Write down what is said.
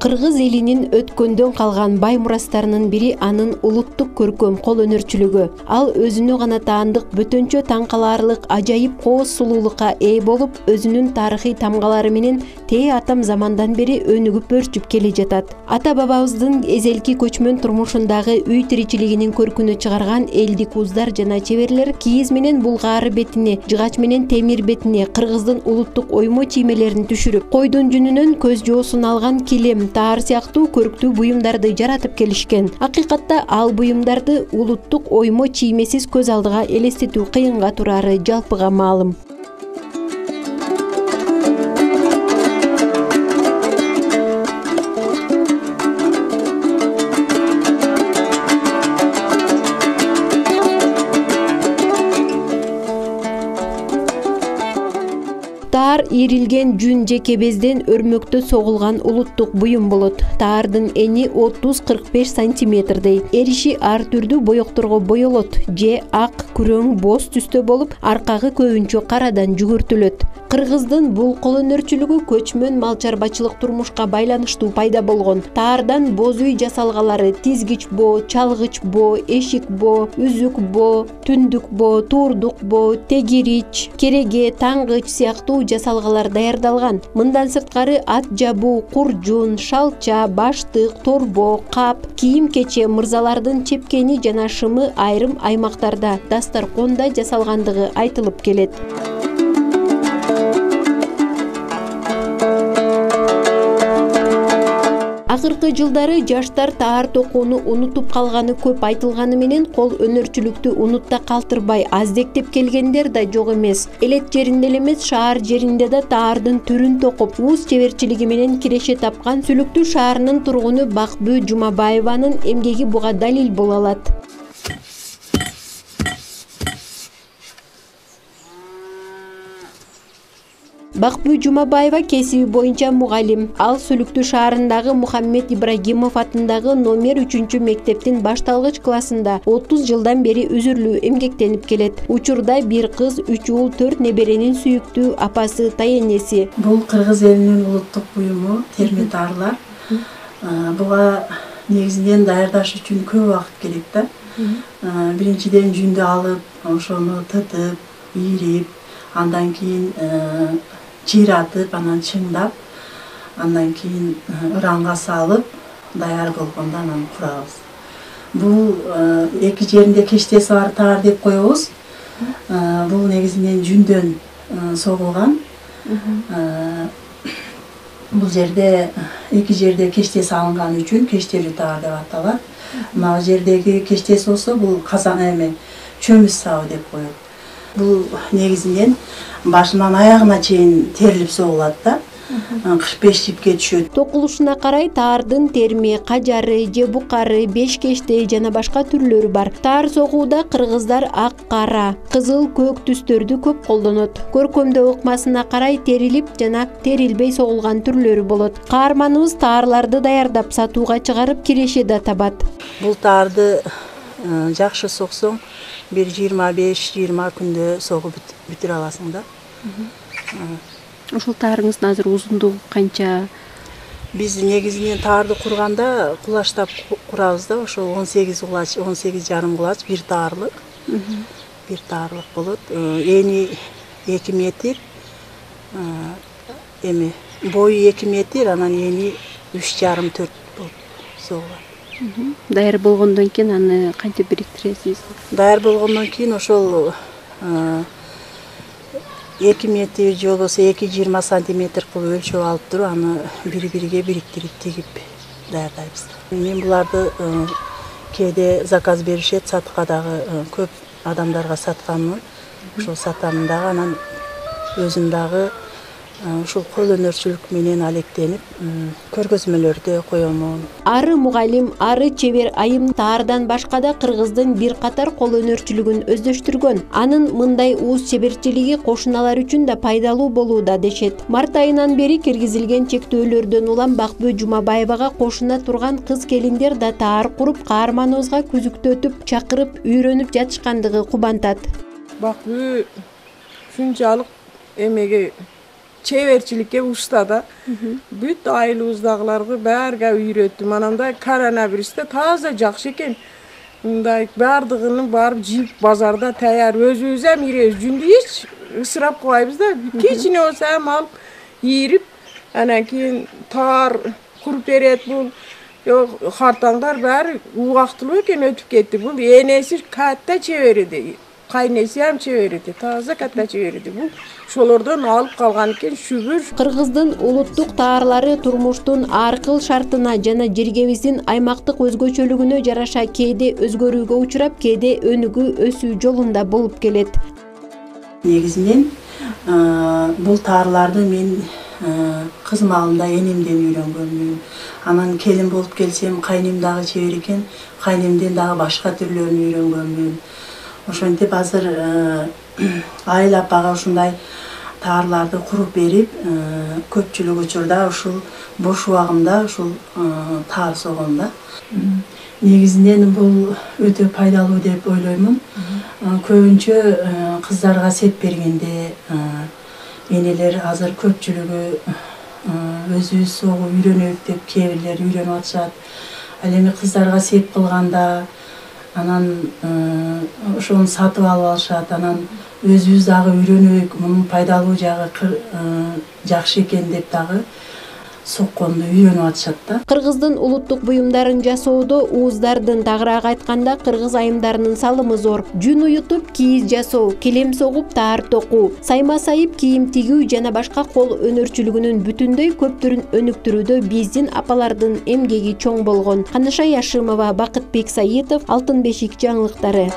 Кыргыз элинин өткөндөн калган бай мурастарынын бири анын улуттук көркөм кол өнөрчүлүгү. Ал өзүнө гана таандык бөтөнчө таң калаарлык ажайып кооз сулуулукка ээ болуп, өзүнүн тарыхый тамгалары менен тээ атам замандан бери өнүгүп өрчүп келе жатат. Ата бабабыздын эзелки көчмөн турмушундагы үй тиричилигинин көркүнө чыгарган элдик уздар жана чеберлер кийиз менен булгаары бетине, жыгач менен темир бетине кыргыздын улуттук оймо чиймелерин түшүрүп, койдун жүнүнөн көз жоосун алган килем, таар сыяктуу көрктүү буюмдарды жаратып келишкен. Акыйкатта ал буюмдарды улуттук оймо чиймесиз көз алдыга элестетүү кыйынга турары жалпыга маалым. Таар ийрилген жүн же кебезден өрмөктө согулган улуттук буюм болот. Таардын эни 30-45 сантиметрдей. Эриши ар түрдүү боекторго боелот. Же ак, күрөң, боз түстө болуп, аркагы көбүнчө карадан жүгүртүлөт. Кыргыздын бул кол өнөрчүлүгү көчмөн мал чарбачылык турмушка байланыштуу пайда болгон. Таардан боз үй жасалгалары, тизгич боо, чалгыч боо, эшик боо, үзүк боо, түндүк боо, туурдук боо, тегирич, кереге, таңгыч сыяктуу жасалгалар даярдалган. Мындан сырткары ат жабуу, куржун, шалча, баштык, торбо, кап, кийим-кече, мырзалардын чепкени жана шымы айрым аймактарда дастарконда жасалгандыгы айтылып келет. Акыркы жылдары жаштар таар токууну унутуп калганы көп айтылганы менен кол өнөрчүлүктү унутта калтырбай аздектеп келгендер да жок эмес. Элет жеринде эле эмес, шаар жеринде да таардын түрүн токуп, ууз чеберчилиги менен киреше тапкан Сүлүктүү шаарынын тургуну Бакбүү Жумабаеванын эмгеги буга далил боло алат. Бакбүү Жумабаева кесиби боюнча мугалим. Ал Сүлүктүү шаарындагы Мухаммед Ибрагимов атындагы номер 3 мектептин башталгыч классында 30 жылдан бери үзүрлүү эмгектенип келет. Учурда бир кыз, 3 уул, 4 неберенин сүйүктүү апасы, таенеси. Бул кыргыз элинин улуттук буюму терме таарлар. Буга негизинен даярдаш үчүн көп убакыт керек да. Биринчиден жүндү алып, ошону тытып, ийрип, андан кийин чыйратып, анан чыңдап, андан кийин ыранга салып, даяр болгондо анан курабыз. Бул эки жеринде кештеси бар таар деп коебуз. Бул негизинен жүндөн согулган. Бул жерде эки жерде кештеси алынган үчүн кештелүү таар деп аталат. Мына жердеги кештеси болсо бул казан чөмүз сабы деп коет. Бул негизинен башынан аягына чейин терилип согулат да. 45 жипке түшөт. Токулушуна карай таардын терме, кажары, же букары, бешкеште жана башка түрлөрү бар. Таар согууда кыргыздар ак, кара, кызыл, көк түстөрдү көп колдонот. Көркөмдөө ыкмасына карай терилип жана терилбей согулган түрлөрү болот. Каарманыбыз таарларды даярдап сатууга чыгарып киреше да табат. Бул таарды жакшы соксоң, бир 25-20 күндө согуп бүтүрө аласың да. Ошол таарыңыздын азыр узундугу канча? Биз негизинен таарды курганда кулачтап курабыз да, ошол 18 кулач, 18,5 кулач бир таарлык. Бир таарлык болот. Эни 2 метр, бою 2 метр, анан эни 3,5-4 болуп согулат. Даяр болгондон кийин аны канча бириктиресиз? Даяр болгондон кийин ошол 2 метр же болбосо 2,20 сантиметр кылып өлчөп алып туруп, аны бири-бириге бириктирип тигип даярдайбыз. Мен буларды кээде заказ беришет, сатыкка дагы көп адамдарга сатканмын. Ошол сатамын дагы, анан өзүм дагы ушул кол өнөрчүлүк менен алектенип, көргөзмөлөрдө коёмун. Ары мугалим, ары чебер айым таардан башка да кыргыздын бир катар кол өнөрчүлүгүн өздөштүргөн. Анын мындай ууз чеберчилиги кошуналар үчүн да пайдалуу болууда дешет. Март айынан бери киргизилген чектөөлөрдөн улам Бакбүү Жумабаевага кошуна турган кыз келиндер да таар куруп, каарманыбызга күзүктөтүп, чакырып, үйрөнүп жатышкандыгы кубантат. Бакбүү ушунчалык эмеге чеберчиликке уста да. Бүт айылыбыздагыларды баарга үйрөттүм. Ананда коронавирусте таза жакшы экен. Мындай бардыгын барып жип базарда таяр өзүбүз эм иребиз. Жүндү эч ысырап кылбайбыз да. Кичине болсо эм алып ийирип, анан кийин таар куруп берет бул. Хартаңдар баары убактылуу экен өтүп кетти. Бул энеси катта чебереди. Кайнеси ham чебереди. Таза катта чебереди. Бул ошолордон алып калган экен шүбүр. Кыргыздын улуттук таарлары турмуштун ар кыл шартына жана жергебиздин аймактык өзгөчөлүгүнө жараша кээде өзгөрүүгө учурап, кээде өнүгүү өсүү жолунда болуп келет. Негизинен бул таарларды мен кызым алдында энемден үйрөнгөнмүн. Анан келин болуп келсем, кайнем дагы чебер экен, кайнемден дагы башка түрлөрүн үйрөнгөнмүн. Ошентип азыр айыл апага ушундай таарларды куруп берип, көпчүлүк учурда ушул бош убагымда ушул таар согом да. Негизинен бул өтө пайдалуу деп ойлоймун. Көбүнчө кыздарга сеп бергенде энелер азыр көпчүлүгү өзүбүз согуу үйрөнөйүк деп кээ бирлер үйрөнүп атышат. Ал эми кыздарга сеп кылганда анан ошону сатып алып алышат. Анан өзүбүз дагы үйрөнөйүк, мунун пайдалуу жагы жакшы экен деп дагы сокконду үйрөнүп атышат да. Кыргыздын улуттук буюмдарын жасоодо ууздардын тагыраак айтканда кыргыз айымдарынын салымы зор. Жүн уютуп кийиз жасоо, келем согуп таар токуу, сайма сайып кийим тигүү жана башка кол өнөрчүлүгүнүн бүтүндөй көп түрүн өнүктүрүүдө биздин апалардын эмгеги чоң болгон. Канышай Ашимова, Бакытбек Саитов, Алтын бешик жаңылыктары.